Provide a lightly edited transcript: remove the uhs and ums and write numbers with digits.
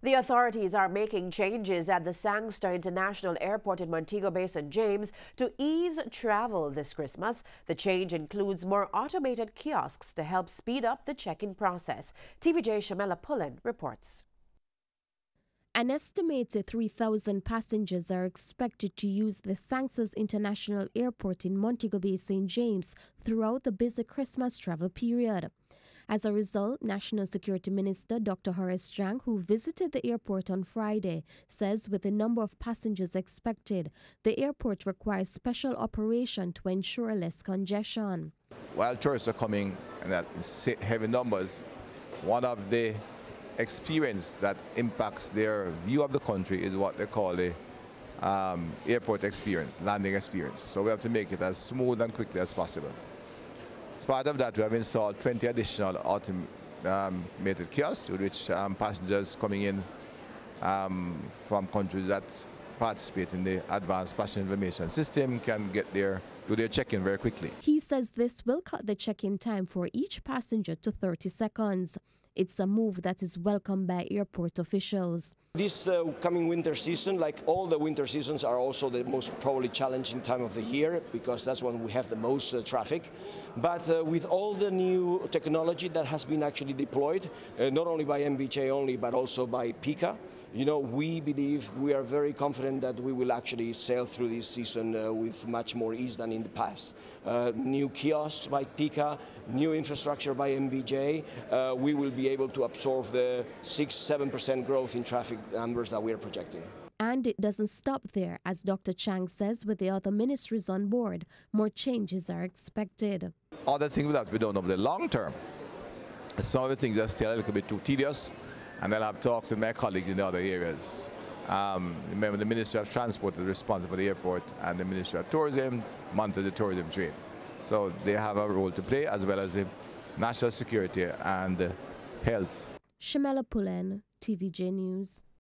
The authorities are making changes at the Sangster International Airport in Montego Bay, St. James to ease travel this Christmas. The change includes more automated kiosks to help speed up the check-in process. TVJ Shamela Pullen reports. An estimated 3,000 passengers are expected to use the Sangster International Airport in Montego Bay, St. James throughout the busy Christmas travel period. As a result, National Security Minister Dr. Horace Jang, who visited the airport on Friday, says with the number of passengers expected, the airport requires special operation to ensure less congestion. While tourists are coming in that heavy numbers, one of the experience that impacts their view of the country is what they call the airport experience, landing experience. So we have to make it as smooth and quickly as possible. As part of that, we have installed 20 additional automated kiosks, with which passengers coming in from countries that participate in the advanced passenger information system can do their check-in very quickly. He says this will cut the check-in time for each passenger to 30 seconds. It's a move that is welcomed by airport officials. This coming winter season, like all the winter seasons, are also the most probably challenging time of the year because that's when we have the most traffic. But with all the new technology that has been actually deployed, not only by MBJ only, but also by PICA, we believe, we are very confident that we will actually sail through this season with much more ease than in the past. New kiosks by PICA, new infrastructure by MBJ, we will be able to absorb the 6–7% growth in traffic numbers that we are projecting. And it doesn't stop there. As Dr. Chang says, with the other ministries on board, more changes are expected. Other things will have to be done over the long term. Some of the things are still a little bit too tedious, and I'll have talks with my colleagues in the other areas. Remember, the Ministry of Transport is responsible for the airport, and the Ministry of Tourism monitors the tourism trade. So they have a role to play, as well as the national security and health. Shamela Pullen, TVJ News.